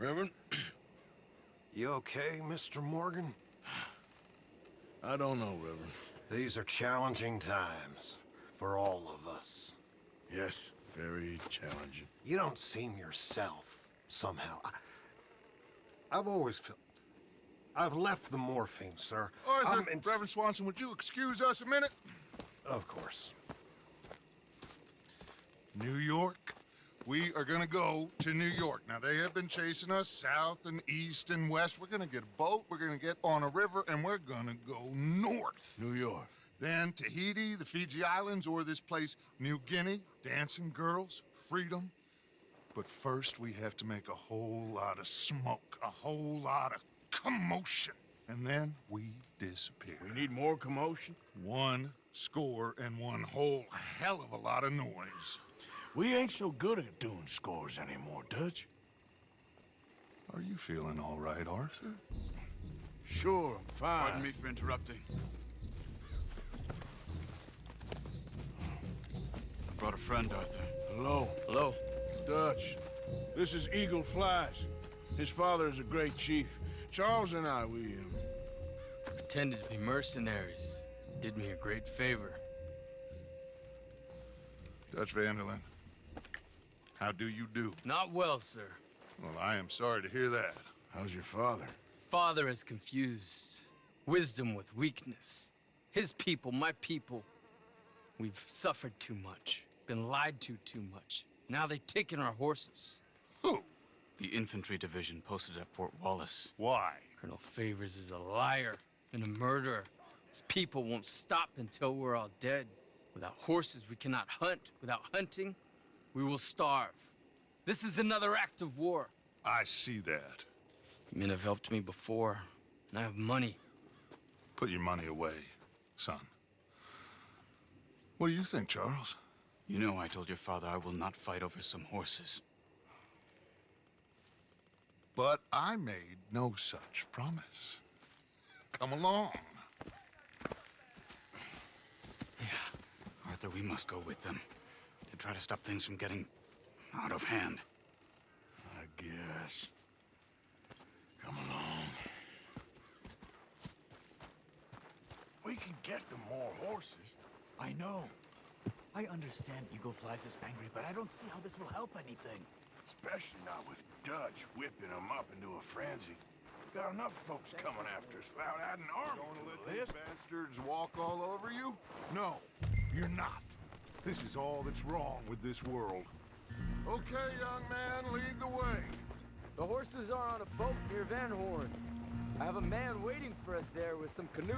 Reverend? You okay, Mr. Morgan? I don't know, Reverend. These are challenging times for all of us. Yes, very challenging. You don't seem yourself, somehow. I've always felt... I've left the morphine, sir. Arthur, Reverend Swanson, would you excuse us a minute? Of course. New York. We are gonna go to New York. Now, they have been chasing us south and east and west. We're gonna get a boat, we're gonna get on a river, and we're gonna go north. New York. Then Tahiti, the Fiji Islands, or this place, New Guinea, dancing girls, freedom. But first, we have to make a whole lot of smoke, a whole lot of commotion. And then we disappear. We need more commotion? 1 score and 1 whole hell of a lot of noise. We ain't so good at doing scores anymore, Dutch. Are you feeling all right, Arthur? Sure, I'm fine. Pardon me for interrupting. I brought a friend, Arthur. Hello. Hello. Dutch. This is Eagle Flies. His father is a great chief. Charles and I, we Pretended to be mercenaries. Did me a great favor. Dutch Vanderlyn, how do you do? Not well, sir. Well, I am sorry to hear that. How's your father? Father has confused wisdom with weakness. His people, my people. We've suffered too much. Been lied to too much. Now they've taken our horses. Who? The infantry division posted at Fort Wallace. Why? Colonel Favors is a liar and a murderer. His people won't stop until we're all dead. Without horses, we cannot hunt. Without hunting, we will starve. This is another act of war. I see that. Men have helped me before, and I have money. Put your money away, son. What do you think, Charles? You know I told your father I will not fight over some horses. But I made no such promise. Come along. Yeah. Arthur, we must go with them to try to stop things from getting out of hand. I guess. Come along. We can get them more horses. I know. I understand Eagle Flies is angry, but I don't see how this will help anything. Especially not with Dutch whipping them up into a frenzy. We got enough folks coming after us without adding army to the list. Bastards walk all over you? No, you're not. This is all that's wrong with this world. Okay, young man, lead the way. The horses are on a boat near Van Horn. I have a man waiting for us there with some canoes.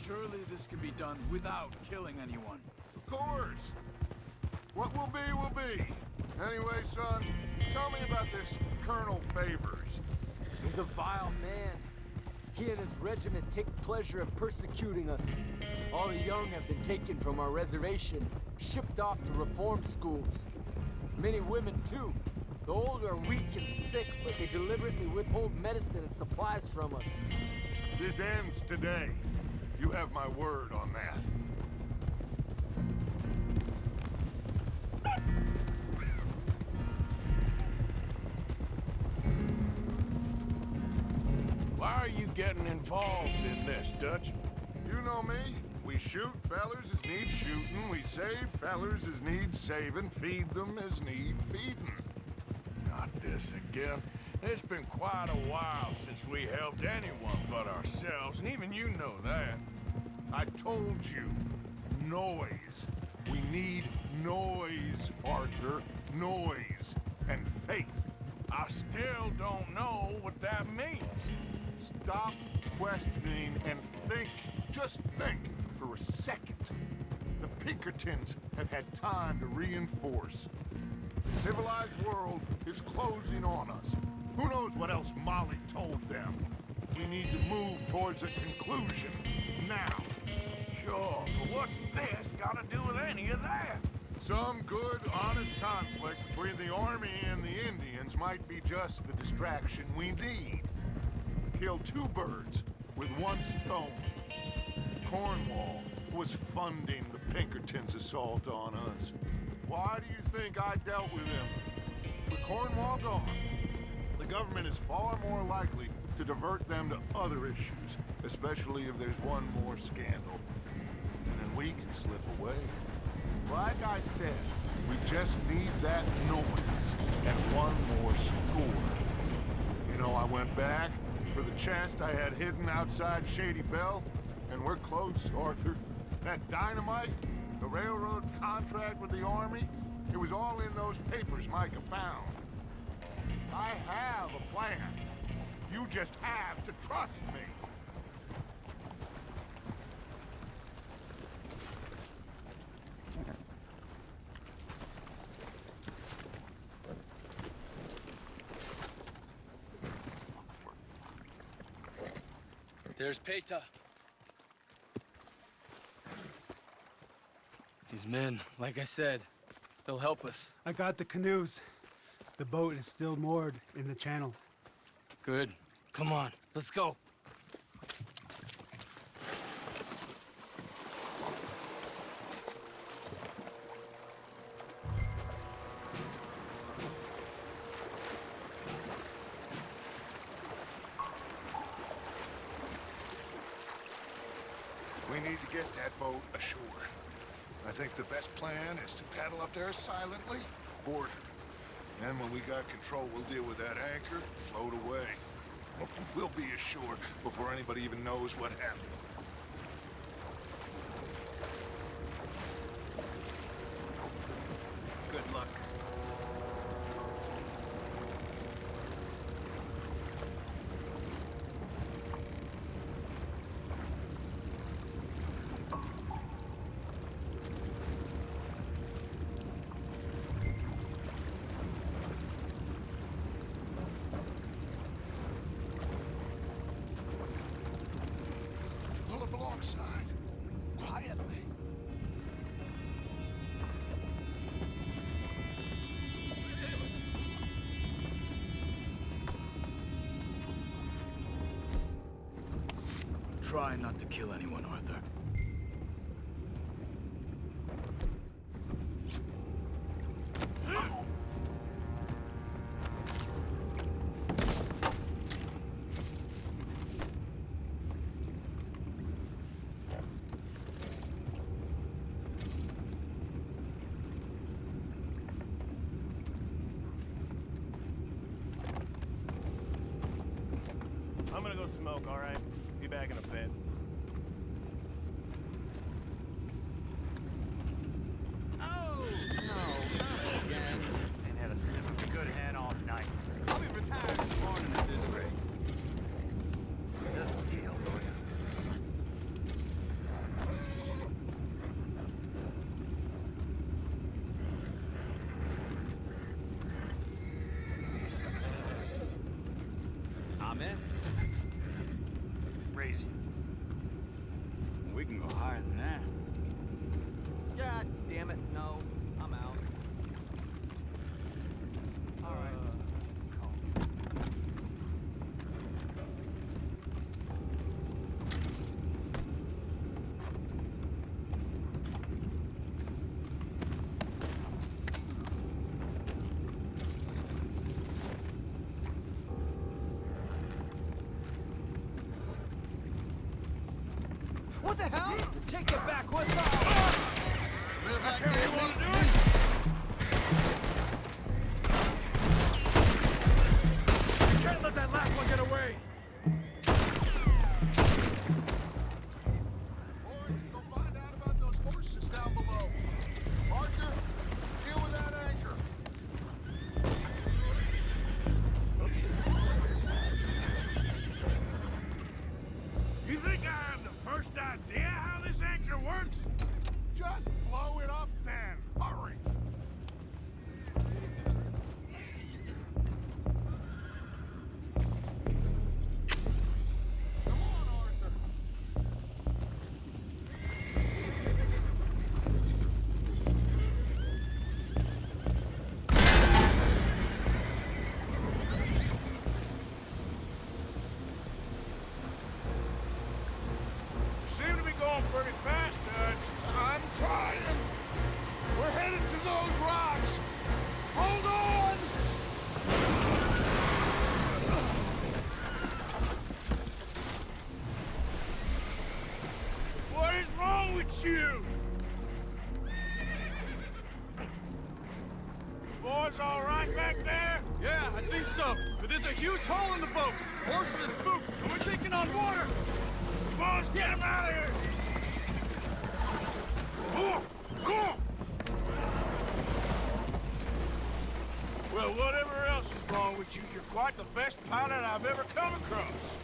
Surely this can be done without killing anyone. Of course. What will be, will be. Anyway, son, tell me about this Colonel Favors. He's a vile man. He and his regiment take pleasure in persecuting us. All the young have been taken from our reservation, shipped off to reform schools. Many women, too. The old are weak and sick, but they deliberately withhold medicine and supplies from us. This ends today. You have my word on that. Why are you getting involved in this, Dutch? You know me. We shoot fellers as need shooting. We save fellers as need saving. Feed them as need feeding. Not this again. It's been quite a while since we helped anyone but ourselves, and even you know that. I told you. Noise. We need noise, Arthur. Noise. And faith. I still don't know what that means. Stop questioning and think. Just think for a second. The Pinkertons have had time to reinforce. The civilized world is closing on us. Who knows what else Molly told them? We need to move towards a conclusion now. Sure, but what's this got to do with any of that? Some good, honest conflict between the army and the Indians might be just the distraction we need. Kill 2 birds with 1 stone. Cornwall was funding the Pinkertons' assault on us. Why do you think I dealt with him? With Cornwall gone, the government is far more likely to divert them to other issues, especially if there's one more scandal. And then we can slip away. Like I said, we just need that noise and one more score. You know, I went back for the chest I had hidden outside Shady Belle, and we're close, Arthur. That dynamite, the railroad contract with the Army, it was all in those papers Micah found. I have a plan. You just have to trust me. There's Peta. These men, like I said, they'll help us. I got the canoes. The boat is still moored in the channel. Good. Come on, let's go. We need to get that boat ashore. I think the best plan is to paddle up there silently, board her. And when we got control, we'll deal with that anchor, float away. We'll be ashore before anybody even knows what happened. Good luck. Pull up alongside. Quietly. Try not to kill anyone, Arthur. I'm gonna go smoke, all right? Be back in a bit. Oh, no, not again. Ain't had a sniff of a good hand all night. I'll be retired this morning at this rate. Just a deal, will ya? I'm in. Raise you. We can go higher than that. God damn it, no. I'm out. All right. What the hell? Take it back, what's up? That's how you want to do it? You can't let that last one get away! Boys, go find out about those horses down below. Archer, deal with that anchor. You think I have the first idea how this anchor works? Just blow it up then. Hurry. Come on, Arthur. You seem to be going pretty fast, Touch. I'm trying. with you? Boys all right back there? Yeah, I think so. But there's a huge hole in the boat. Horses are spooked, and we're taking on water. Come on, let's get him out of here! Come on! Well, whatever else is wrong with you, you're quite the best pilot I've ever come across.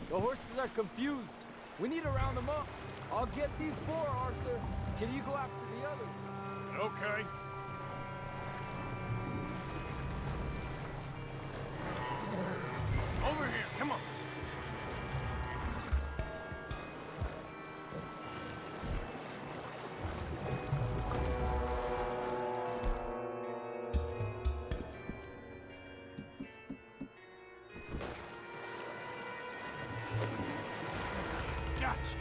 The horses are confused. We need to round them up. I'll get these four, Arthur. Can you go after the others? Okay. Over here, come on. Gotcha.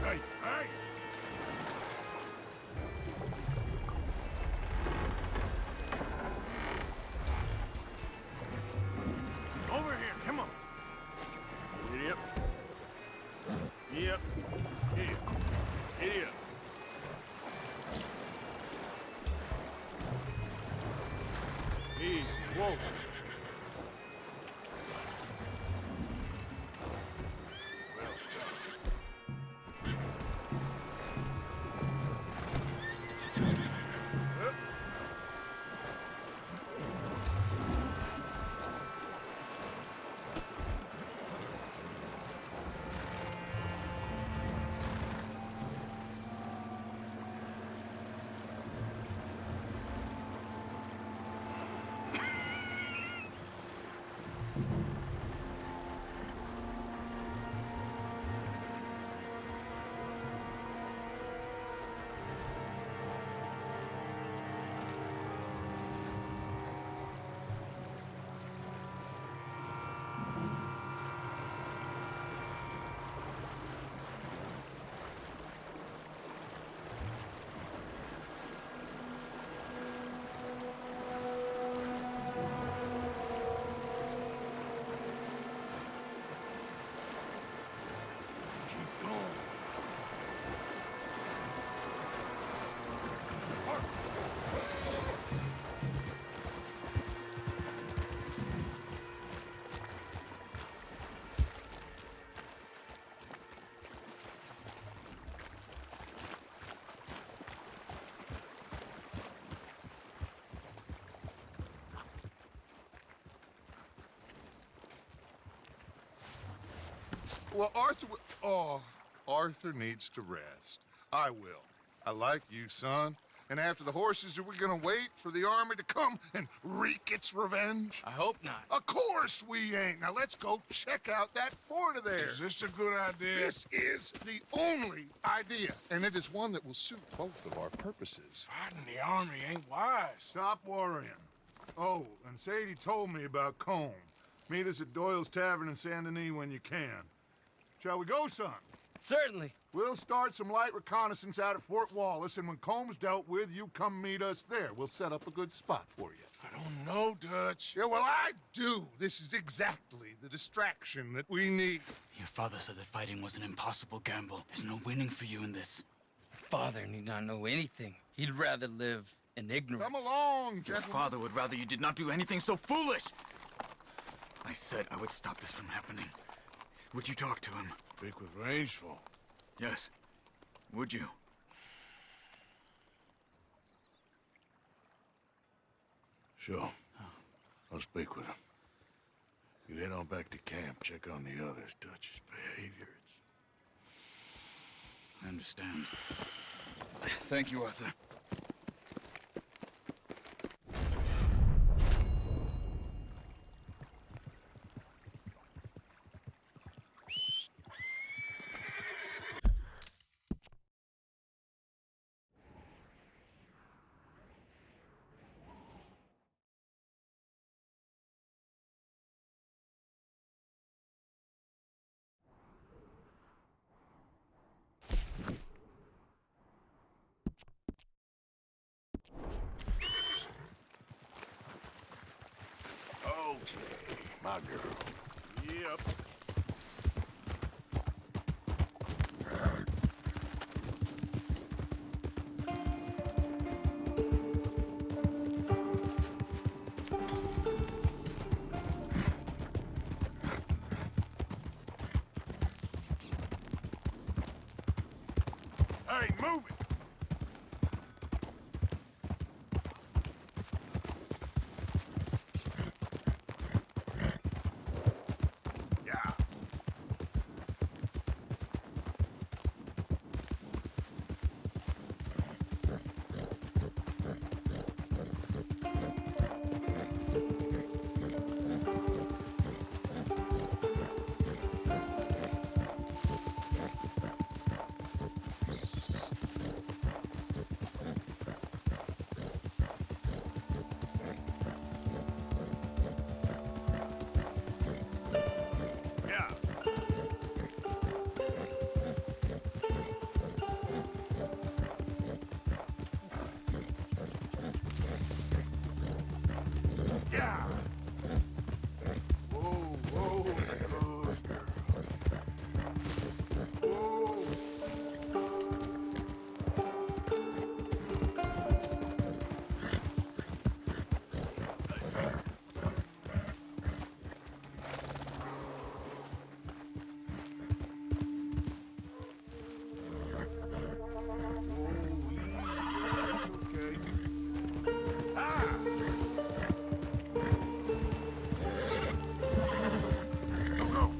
Hey, hey! Over here, come on. Yep. Yep. Here. Here. Easy. Whoa. Well done. Hup. Keep going. Well, Arthur needs to rest. I will. I like you, son. And after the horses, are we gonna wait for the army to come and wreak its revenge? I hope not. Of course we ain't. Now let's go check out that fort of theirs. Is this a good idea? This is the only idea, and it is one that will suit both of our purposes. Fighting the army ain't wise. Stop worrying. Oh, and Sadie told me about Combe. Meet us at Doyle's Tavern in Saint Denis when you can. Shall we go, son? Certainly. We'll start some light reconnaissance out at Fort Wallace, and when Combs dealt with, you come meet us there. We'll set up a good spot for you. I don't know, Dutch. Yeah, well, I do. This is exactly the distraction that we need. Your father said that fighting was an impossible gamble. There's no winning for you in this. Father need not know anything. He'd rather live in ignorance. Come along, Your gentlemen. father would rather you did not do anything so foolish. I said I would stop this from happening. Would you talk to him? Speak with Rangeful. Yes. Would you? Sure. I'll speak with him. You head on back to camp, check on the others. Dutch's behavior, I understand. Thank you, Arthur. Okay, my girl. Yep. Hey, move it! Yeah. Yeah. Yeah. Whoa, whoa, good girl. Whoa. Okay. Ah! Go, go!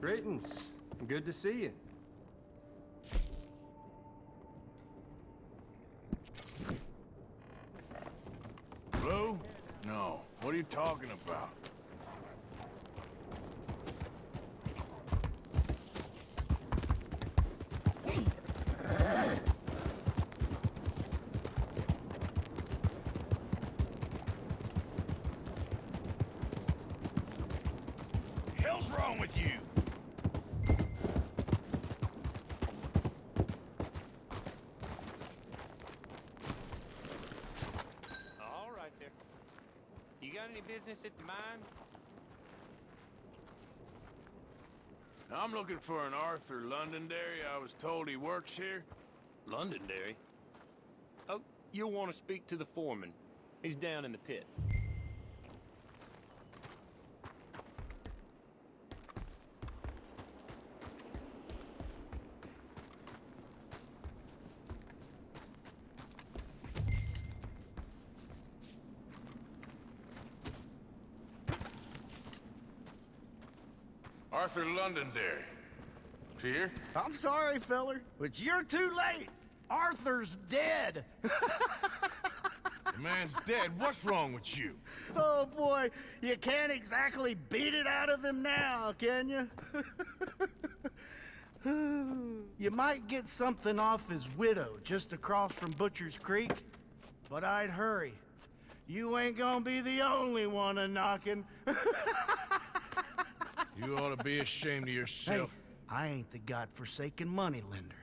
Greetings. Good to see you. Blue? No. What are you talking about? Hell's wrong with you? All right there. You got any business at the mine? I'm looking for an Arthur Londonderry. I was told he works here. Londonderry? Oh, you'll want to speak to the foreman. He's down in the pit. Arthur Londonderry. Is he here? I'm sorry, feller, but you're too late. Arthur's dead. The man's dead. What's wrong with you? Oh, boy, you can't exactly beat it out of him now, can you? You might get something off his widow just across from Butcher's Creek, but I'd hurry. You ain't gonna be the only one a-knocking. You ought to be ashamed of Hey, yourself. I ain't the godforsaken moneylender.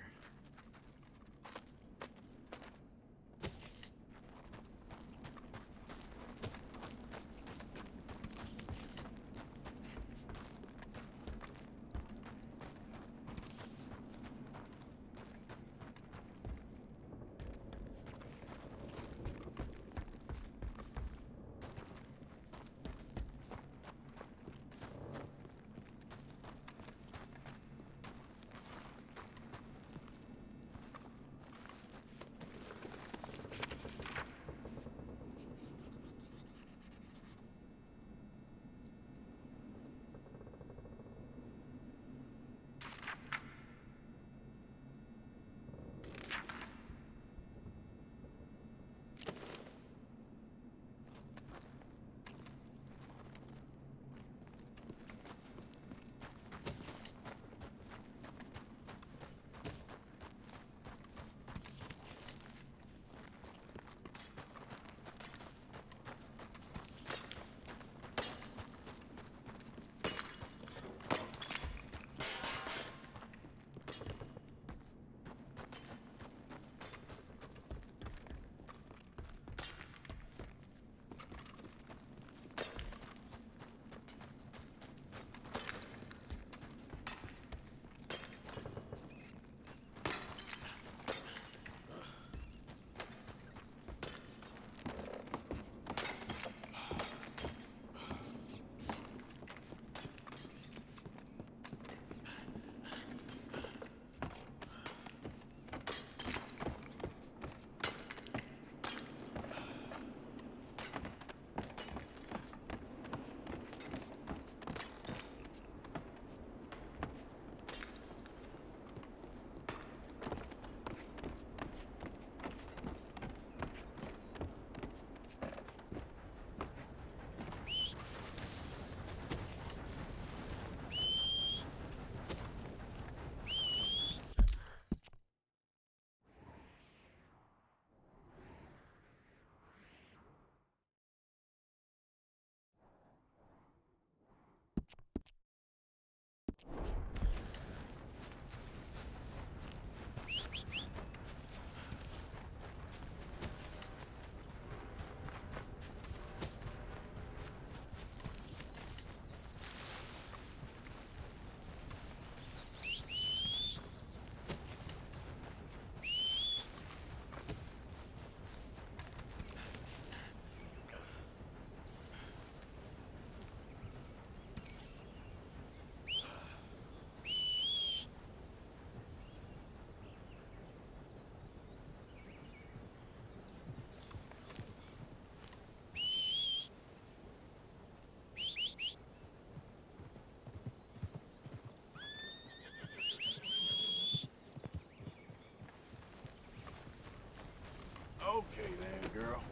girl.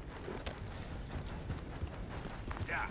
Yeah.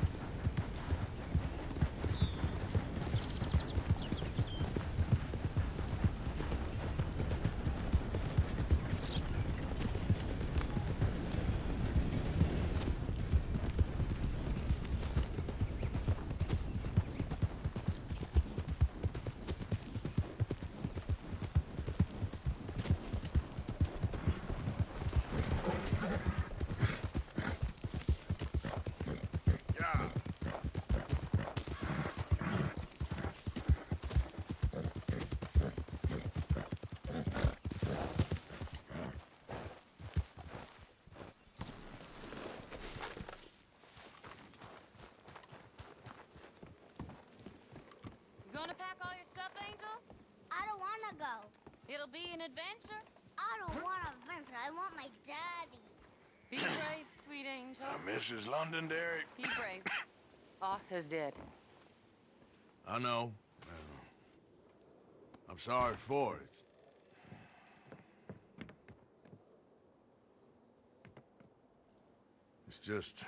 You gonna pack all your stuff, Angel? I don't want to go. It'll be an adventure. I don't want an adventure. I want my daddy. Be brave, sweet Angel. Mrs. Londonderry. Be brave. Arthur's dead. I know. I'm sorry for it. It's just...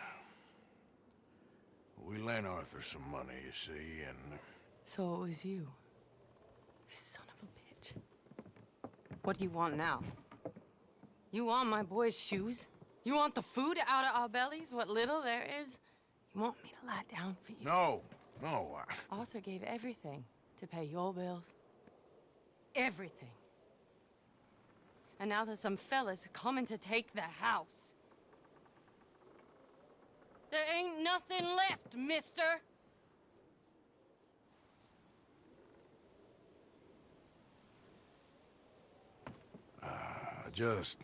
we lent Arthur some money, you see, and... So it was you. You son of a bitch. What do you want now? You want my boy's shoes? You want the food out of our bellies, what little there is? You want me to lie down for you? No, no, Arthur gave everything to pay your bills. Everything. And now there's some fellas coming to take the house. There ain't nothing left, mister! I just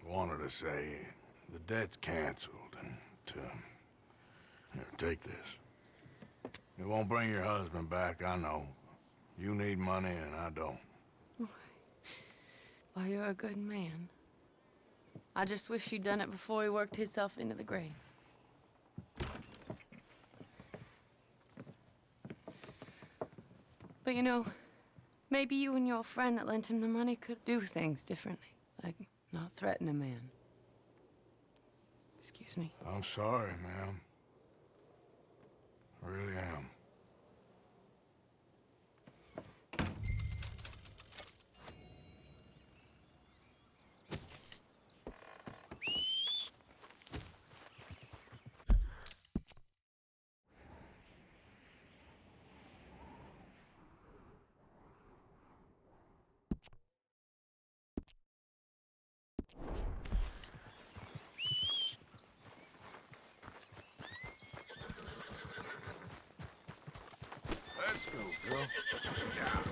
wanted to say the debt's canceled and to... Here, take this. It won't bring your husband back, I know. You need money and I don't. Well, you're a good man. I just wish you'd done it before he worked himself into the grave. But you know, maybe you and your friend that lent him the money could do things differently. Like, not threaten a man. Excuse me. I'm sorry, ma'am. I really am. Let's go, girl. Yeah.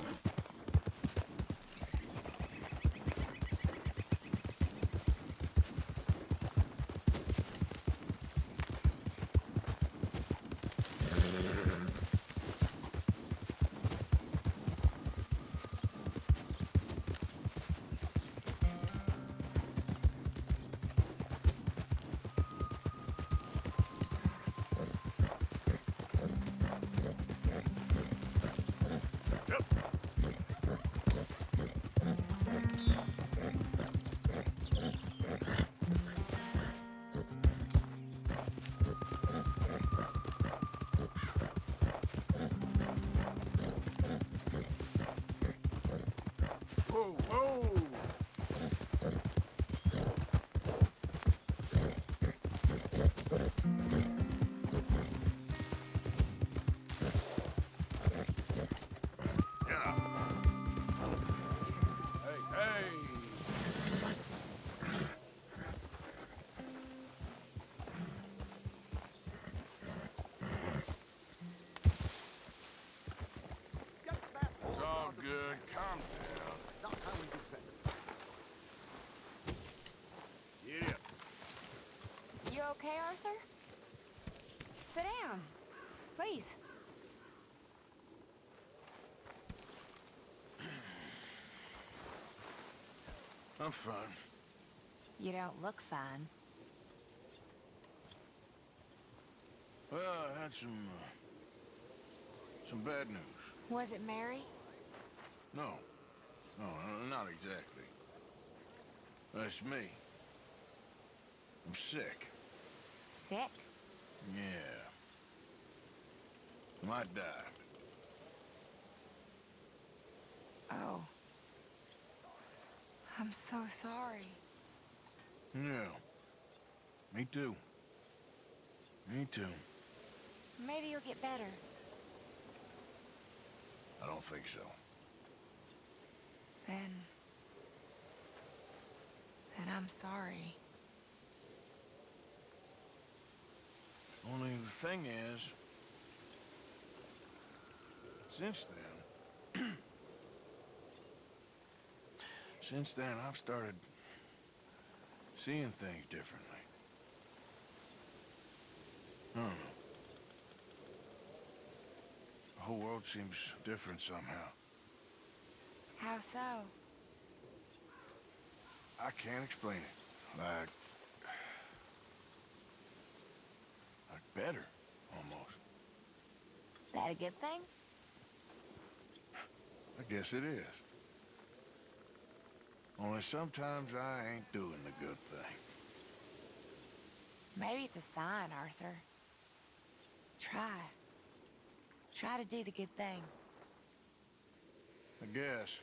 Whoa, whoa! Yeah. Hey, hey! It's all good. Calm down. Not how we do things. Yeah. You okay, Arthur? Sit down, please. I'm fine. You don't look fine. Well, I had some bad news. Was it Mary? No. No, not exactly. It's me. I'm sick. Sick? Yeah. Might die. Oh. I'm so sorry. Yeah. Me too. Me too. Maybe you'll get better. I don't think so. Then I'm sorry. Only the thing is, since then, I've started seeing things differently. I don't know. The whole world seems different somehow. How so? I can't explain it. Like better, almost. That a good thing? I guess it is. Only sometimes I ain't doing the good thing. Maybe it's a sign, Arthur. Try. Try to do the good thing. I guess.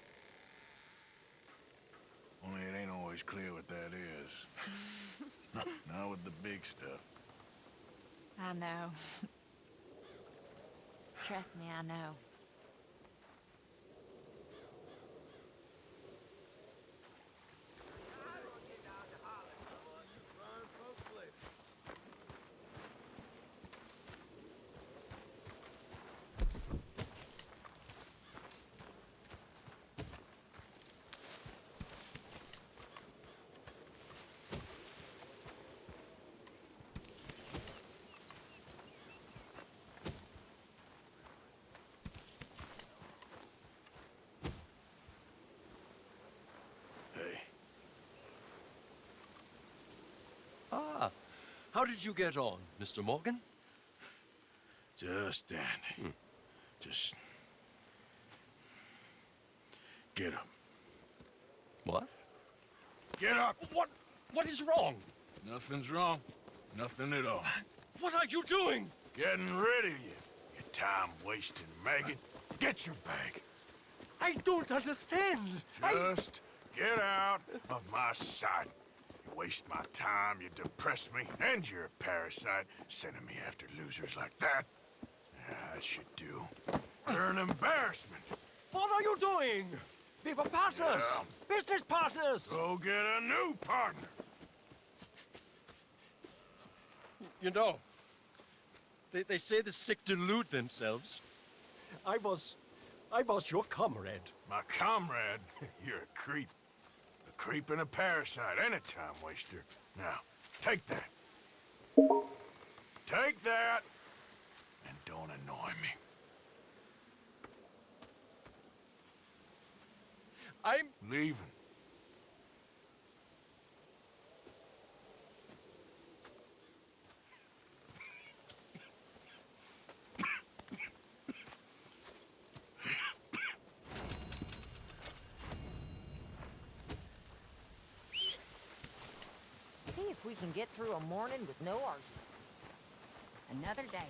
Only it ain't always clear what that is. Not with the big stuff. I know. Trust me, I know. Hey. Ah, how did you get on, Mr. Morgan? Just dandy. Just get up. What? Get up! What is wrong? Nothing's wrong. Nothing at all. What are you doing? Getting rid of you, you time-wasting maggot. Get your bag. I don't understand. Just get out of my sight. You waste my time, you depress me, and you're a parasite, sending me after losers like that. Yeah, that should do. You're an embarrassment. What are you doing? We were partners. Yeah. Business partners. Go get a new partner. You know, they say the sick delude themselves. I was your comrade. My comrade? You're a creep. A creep and a parasite and a time waster. Now, take that. Take that, and don't annoy me. I'm leaving. See if we can get through a morning with no argument. Another day.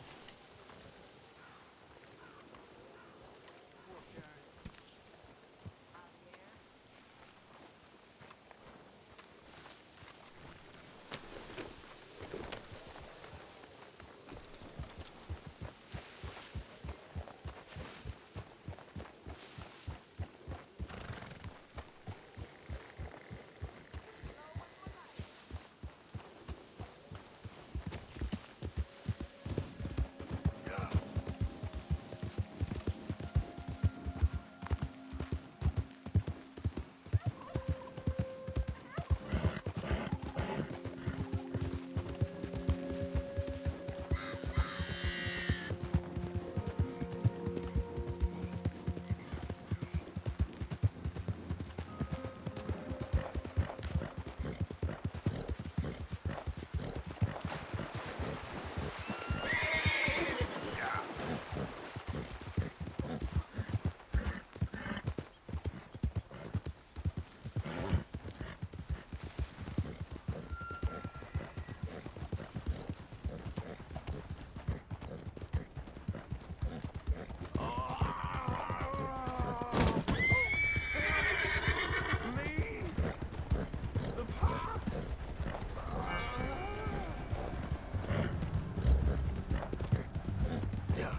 Yeah.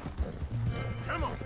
Come on.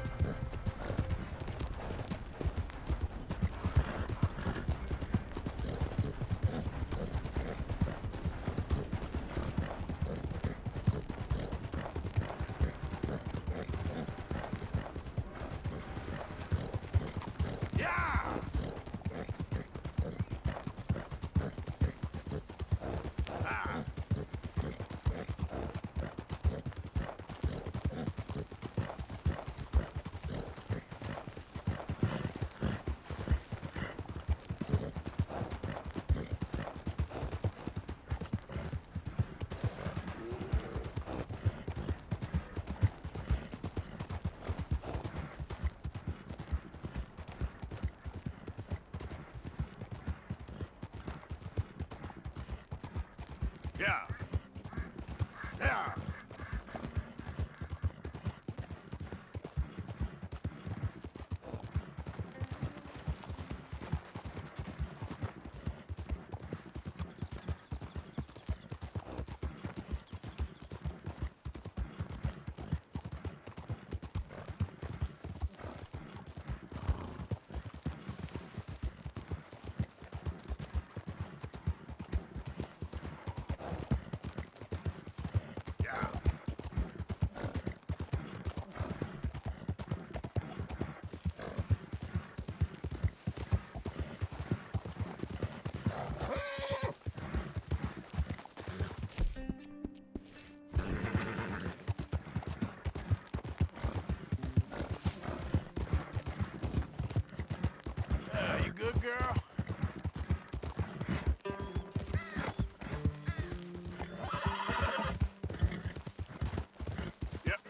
Yeah. Yeah. You good, girl? Yep.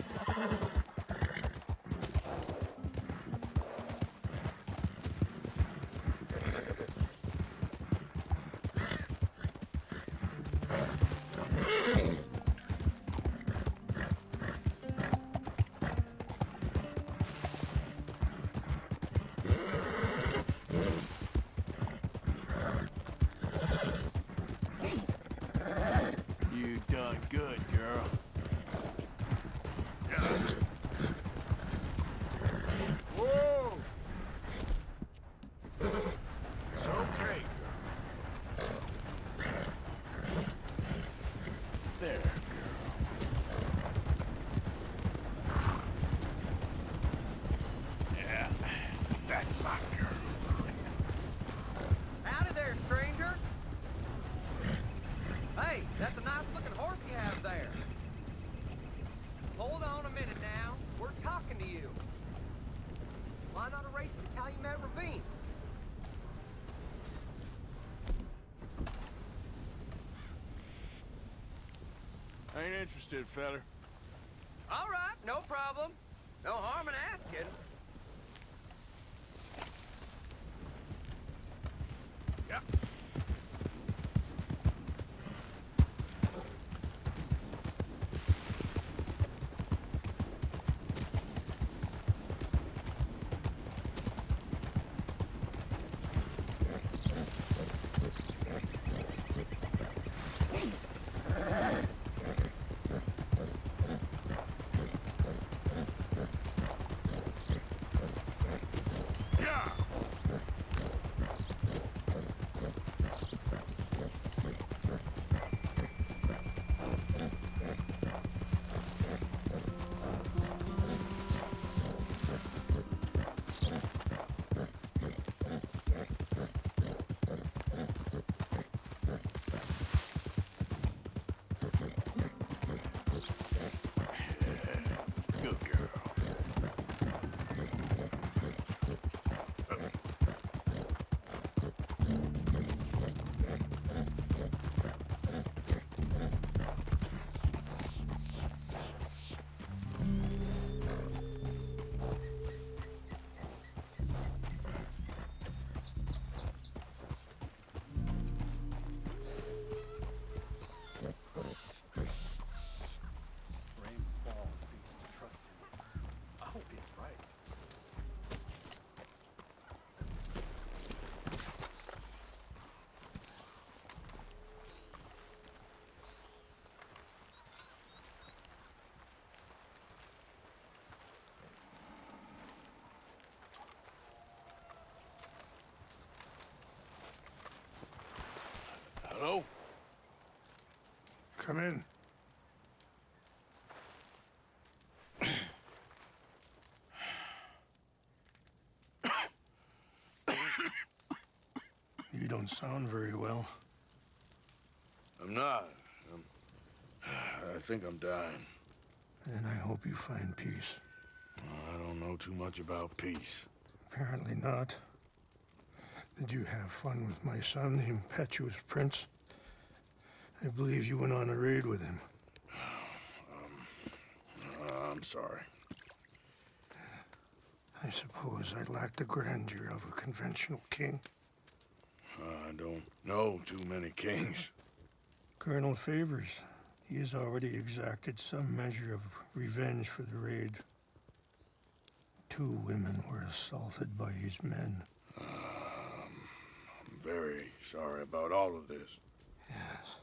You done good, girl. Yeah. Whoa! It's okay, girl. There, girl. Yeah, that's my girl. Howdy there, stranger. Hey, that's a nice looking horse you have there. Hold on a minute now. We're talking to you. Why not a race to Calumet Ravine? Ain't interested, feller. All right, no problem. No harm in asking. Yeah. Yeah. Come in. You don't sound very well. I'm not. I think I'm dying. And I hope you find peace. I don't know too much about peace. Apparently not. Did you have fun with my son, the impetuous prince? I believe you went on a raid with him. I'm sorry. I suppose I lack the grandeur of a conventional king. I don't know too many kings. Colonel Favors, he has already exacted some measure of revenge for the raid. 2 women were assaulted by his men. I'm very sorry about all of this. Yes.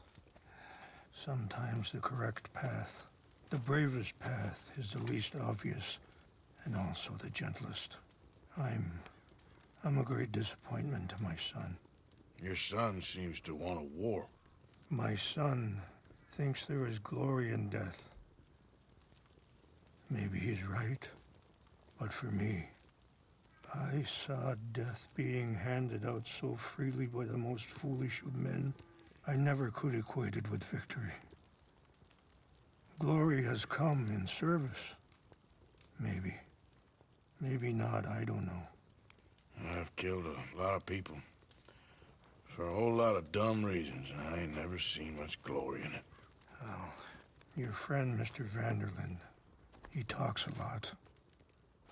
Sometimes the correct path, the bravest path, is the least obvious and also the gentlest. I'm a great disappointment to my son. Your son seems to want a war. My son thinks there is glory in death. Maybe he's right, but for me, I saw death being handed out so freely by the most foolish of men, I never could equate it with victory. Glory has come in service. Maybe. Maybe not, I don't know. I've killed a lot of people. For a whole lot of dumb reasons, and I ain't never seen much glory in it. Well, your friend, Mr. Vanderlyn, he talks a lot.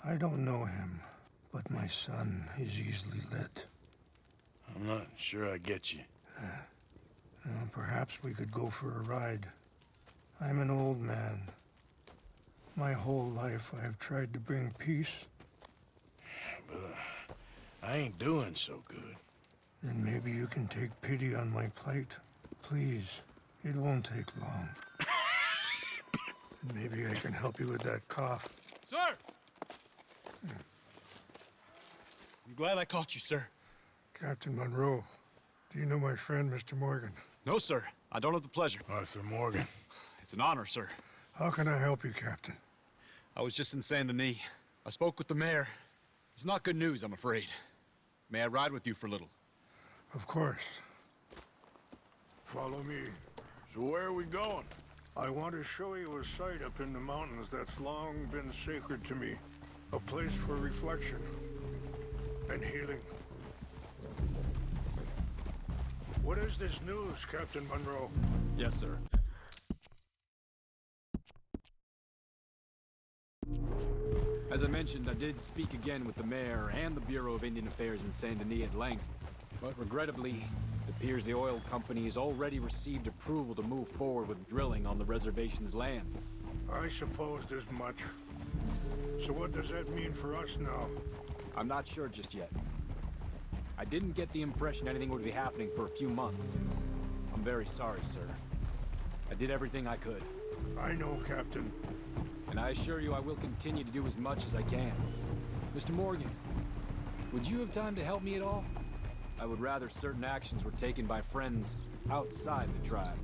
I don't know him, but my son is easily led. I'm not sure I get you. Well, perhaps we could go for a ride. I'm an old man. My whole life I've tried to bring peace. But I ain't doing so good. Then maybe you can take pity on my plight. Please, it won't take long. And maybe I can help you with that cough. Sir! I'm glad I caught you, sir. Captain Monroe, do you know my friend, Mr. Morgan? No, sir. I don't have the pleasure. Arthur Morgan. It's an honor, sir. How can I help you, Captain? I was just in Saint Denis. I spoke with the mayor. It's not good news, I'm afraid. May I ride with you for a little? Of course. Follow me. So where are we going? I want to show you a site up in the mountains that's long been sacred to me. A place for reflection and healing. What is this news, Captain Monroe? Yes, sir. As I mentioned, I did speak again with the mayor and the Bureau of Indian Affairs in Saint Denis at length. But regrettably, it appears the oil company has already received approval to move forward with drilling on the reservation's land. I supposed as much. So what does that mean for us now? I'm not sure just yet. I didn't get the impression anything would be happening for a few months. I'm very sorry, sir. I did everything I could. I know, Captain. And I assure you I will continue to do as much as I can. Mr. Morgan, would you have time to help me at all? I would rather certain actions were taken by friends outside the tribe.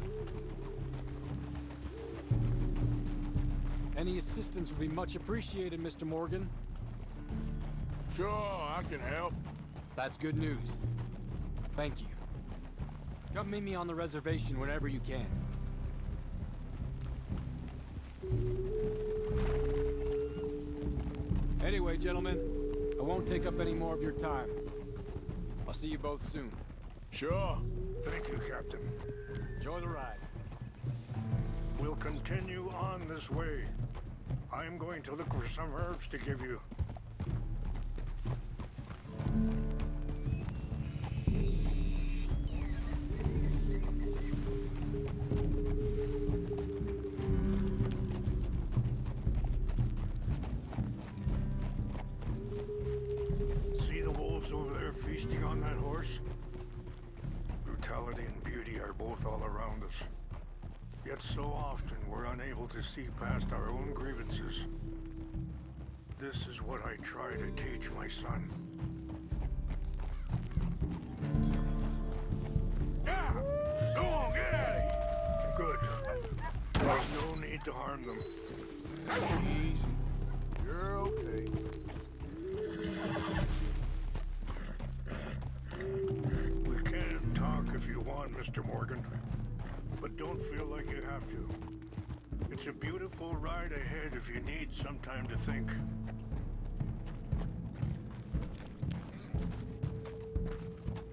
Any assistance would be much appreciated, Mr. Morgan. Sure, I can help. That's good news. Thank you. Come meet me on the reservation whenever you can. Anyway, gentlemen, I won't take up any more of your time. I'll see you both soon. Sure. Thank you, Captain. Enjoy the ride. We'll continue on this way. I'm going to look for some herbs to give you. See the wolves over there feasting on that horse? Brutality and beauty are both all around us. Yet so often we're unable to see past our own grievances. This is what I try to teach my son. Yeah! Go on, get at it! Good. need to harm them. Easy. You're okay. We can talk if you want, Mr. Morgan. But don't feel like you have to. It's a beautiful ride ahead if you need some time to think.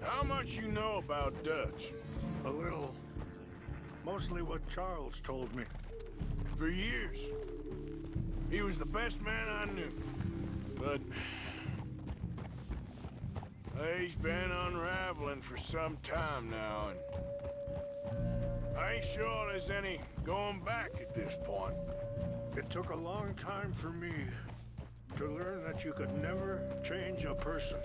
How much you know about Dutch? A little. Mostly what Charles told me. For years. He was the best man I knew. But he's been unraveling for some time now, and I ain't sure there's any going back at this point. It took a long time for me to learn that you could never change a person.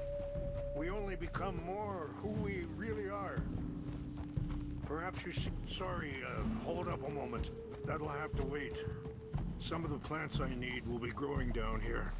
We only become more who we really are. Perhaps you sorry, hold up a moment. That'll have to wait. Some of the plants I need will be growing down here.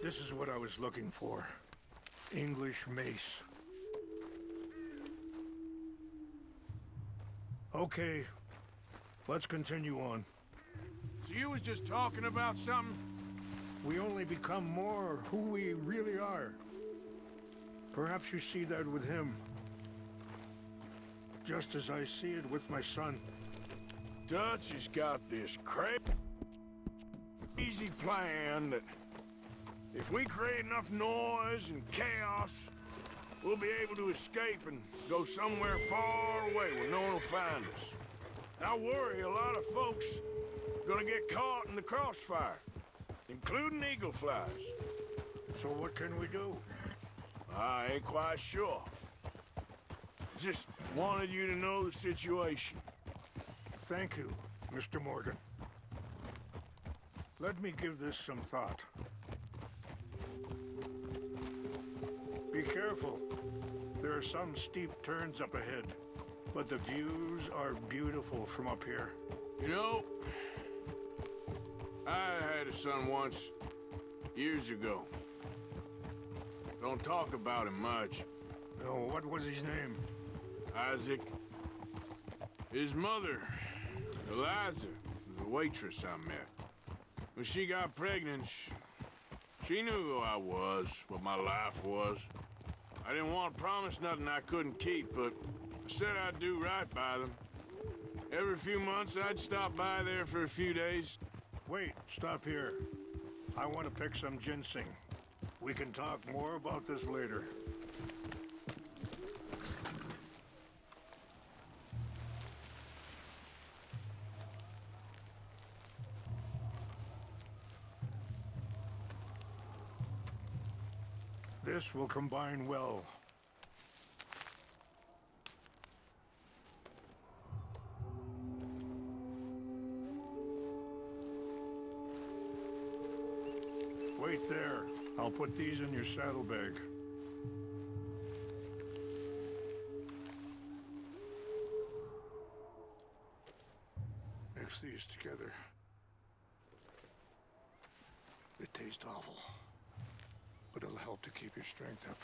This is what I was looking for. English mace. Okay, let's continue on. So you was just talking about something? We only become more who we really are. Perhaps you see that with him. Just as I see it with my son. Dutch has got this crazy plan that if we create enough noise and chaos, we'll be able to escape and go somewhere far away where no one will find us. I worry a lot of folks are gonna get caught in the crossfire, including eagle flies. So what can we do? I ain't quite sure. Just wanted you to know the situation. Thank you, Mr. Morgan. Let me give this some thought. Be careful. There are some steep turns up ahead, but the views are beautiful from up here. You know, I had a son once, years ago. Don't talk about him much. Oh, what was his name? Isaac. His mother, Eliza, was a waitress I met. When she got pregnant, she knew who I was, what my life was. I didn't want to promise nothing I couldn't keep, but I said I'd do right by them. Every few months, I'd stop by there for a few days. Wait, stop here. I want to pick some ginseng. We can talk more about this later. This will combine well. Wait there. I'll put these in your saddlebag. Mix these together. They taste awful, but it'll help to keep your strength up.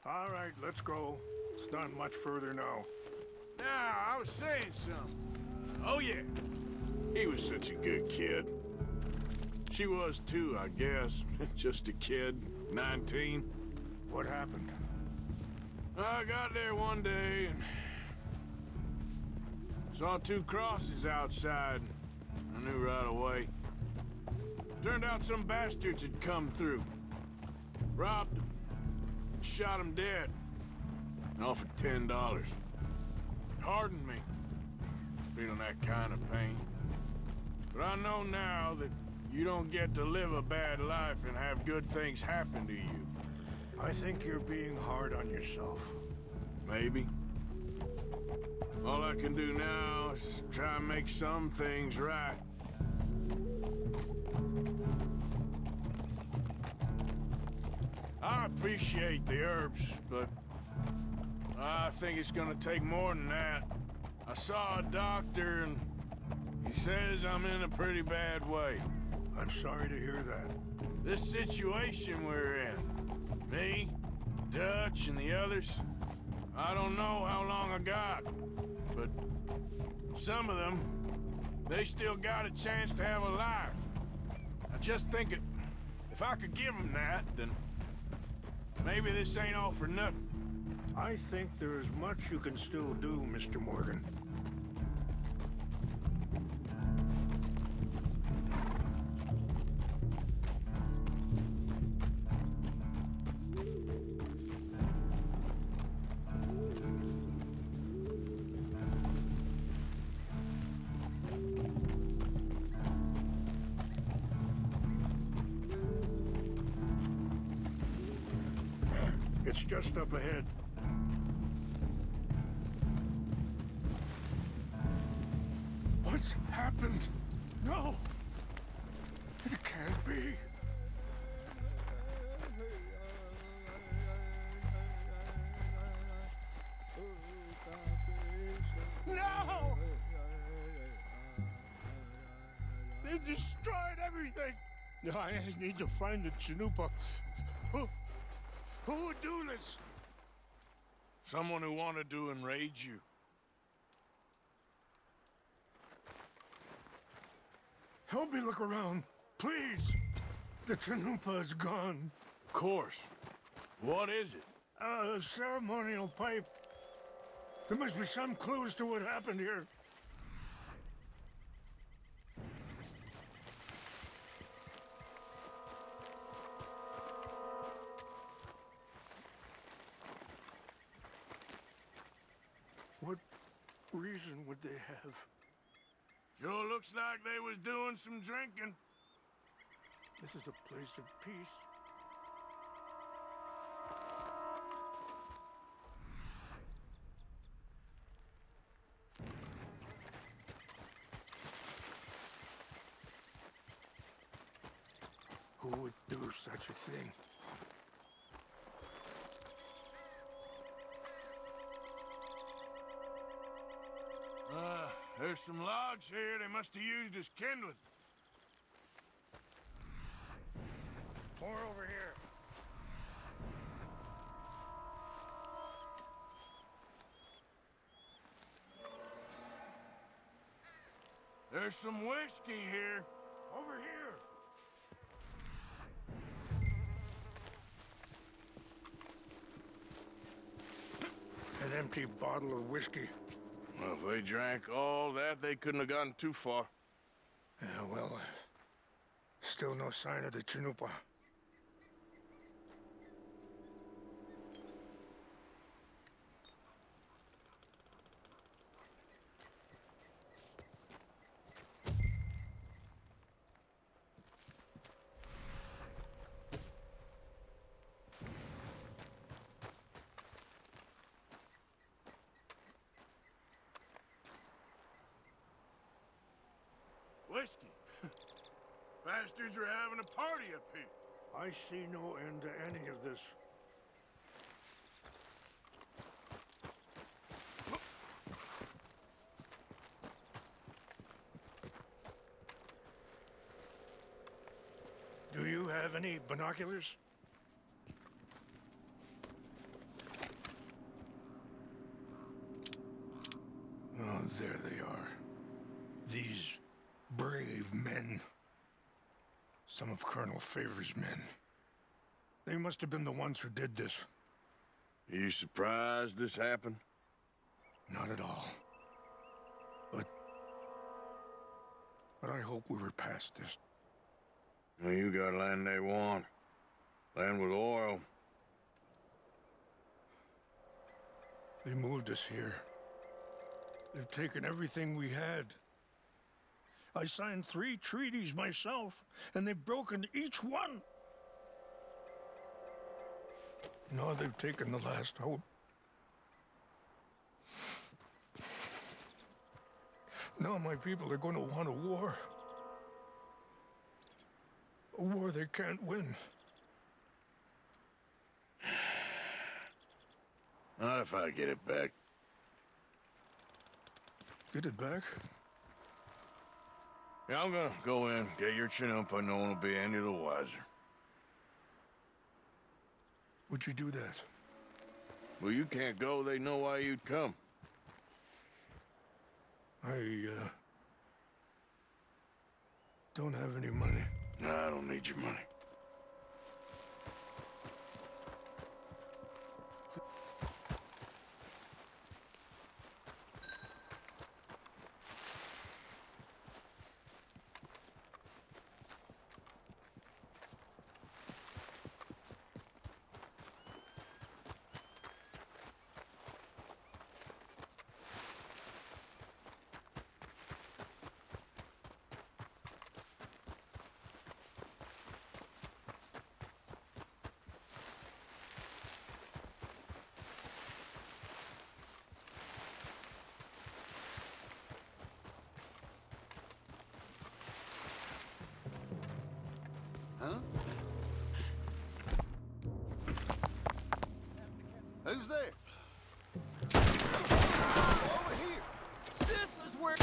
All right, let's go. It's not much further now. Now, I was saying something. Oh, yeah. He was such a good kid. She was too, I guess. Just a kid, 19. What happened? I got there one day and saw two crosses outside. I knew right away. Turned out some bastards had come through. Robbed them. Shot him dead. And offered $10. It hardened me. Feeling that kind of pain. But I know now that you don't get to live a bad life and have good things happen to you. I think you're being hard on yourself. Maybe. All I can do now is try and make some things right. I appreciate the herbs, but I think it's gonna take more than that. I saw a doctor and he says I'm in a pretty bad way. I'm sorry to hear that. This situation we're in, me, Dutch, and the others, I don't know how long I got, but some of them, they still got a chance to have a life. I just think if I could give them that, then maybe this ain't all for nothing. I think there is much you can still do, Mr. Morgan. It's just up ahead. What's happened? No! It can't be. No! They destroyed everything! I need to find the Chanupa. Who would do this? Someone who wanted to enrage you. Help me look around, please. The Chanupa is gone. Of course. What is it? A ceremonial pipe. There must be some clues to what happened here. What reason would they have? Sure looks like they was doing some drinking. This is a place of peace. Who would do such a thing? There's some logs here they must have used as kindling. More over here. There's some whiskey here. Over here. An empty bottle of whiskey. Well, if they drank all that, they couldn't have gotten too far. Yeah, well, still no sign of the Chanupa. Whiskey. Bastards are having a party up here. I see no end to any of this. Do you have any binoculars? Oh, there they are. These brave men. Some of Colonel Favor's men. They must have been the ones who did this. Are you surprised this happened? Not at all. But I hope we were past this. Well, you got land they want. Land with oil. They moved us here. They've taken everything we had. I signed 3 treaties myself, and they've broken each one. Now they've taken the last hope. Now my people are going to want a war. A war they can't win. Not if I get it back. Get it back? Yeah, I'm gonna go in, get your Chinook, and no one will be any the wiser. Would you do that? Well, you can't go. They know why you'd come. I, don't have any money. Nah, I don't need your money. Huh? Who's there? Over here. This is where...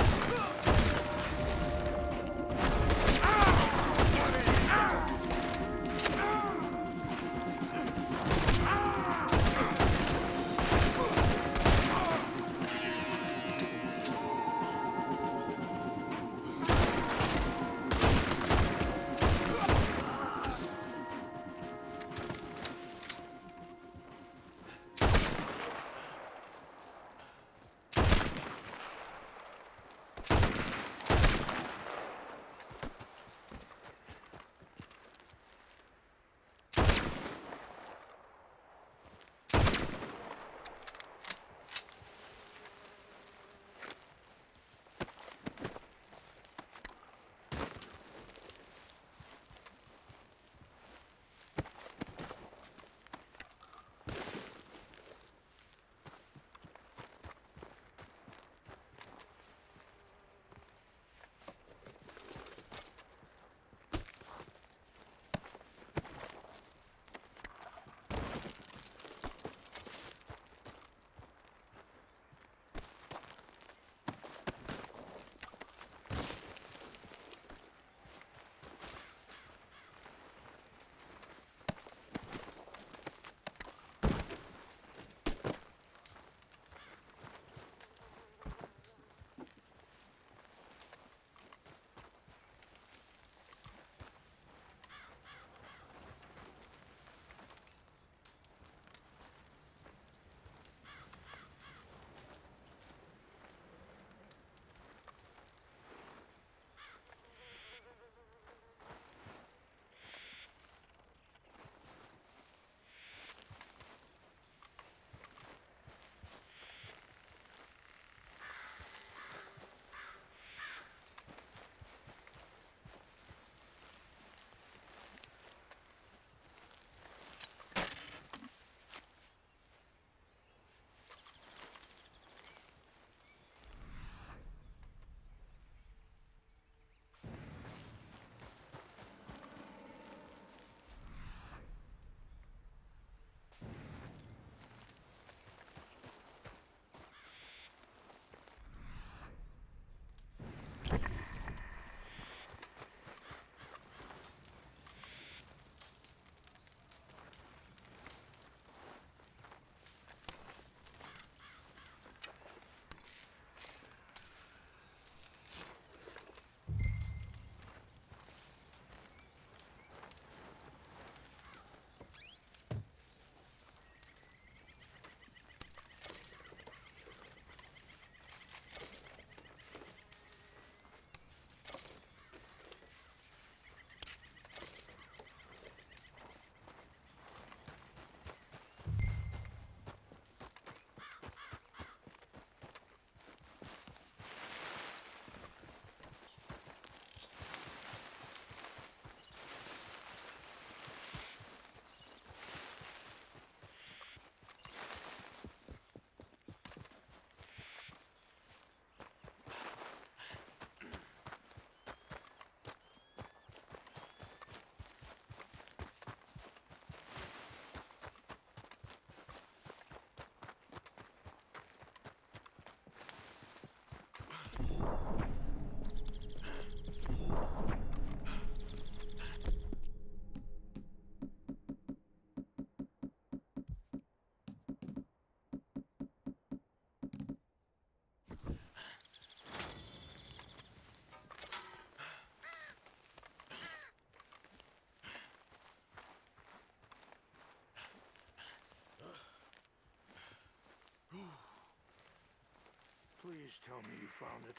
Please tell me you found it.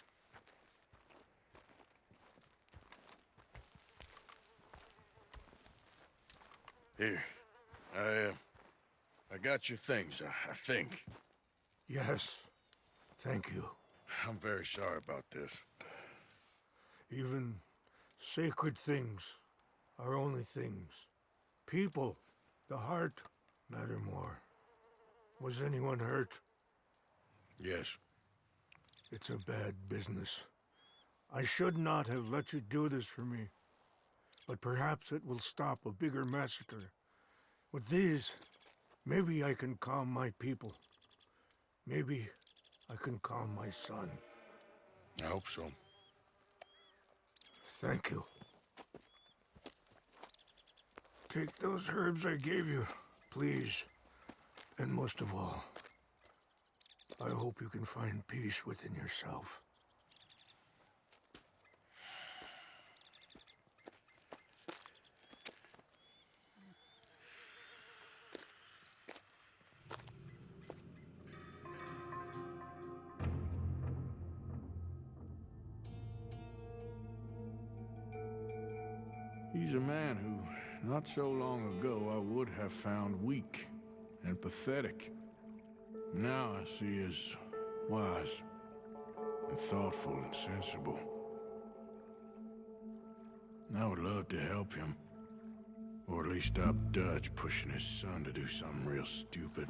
Here. I got your things, I think. Yes. Thank you. I'm very sorry about this. Even sacred things are only things. People, the heart, matter more. Was anyone hurt? Yes. It's a bad business. I should not have let you do this for me. But perhaps it will stop a bigger massacre. With these, maybe I can calm my people. Maybe I can calm my son. I hope so. Thank you. Take those herbs I gave you, please. And most of all, I hope you can find peace within yourself. He's a man who, not so long ago, I would have found weak and pathetic. Now I see as wise and thoughtful and sensible. I would love to help him. Or at least stop Dutch pushing his son to do something real stupid.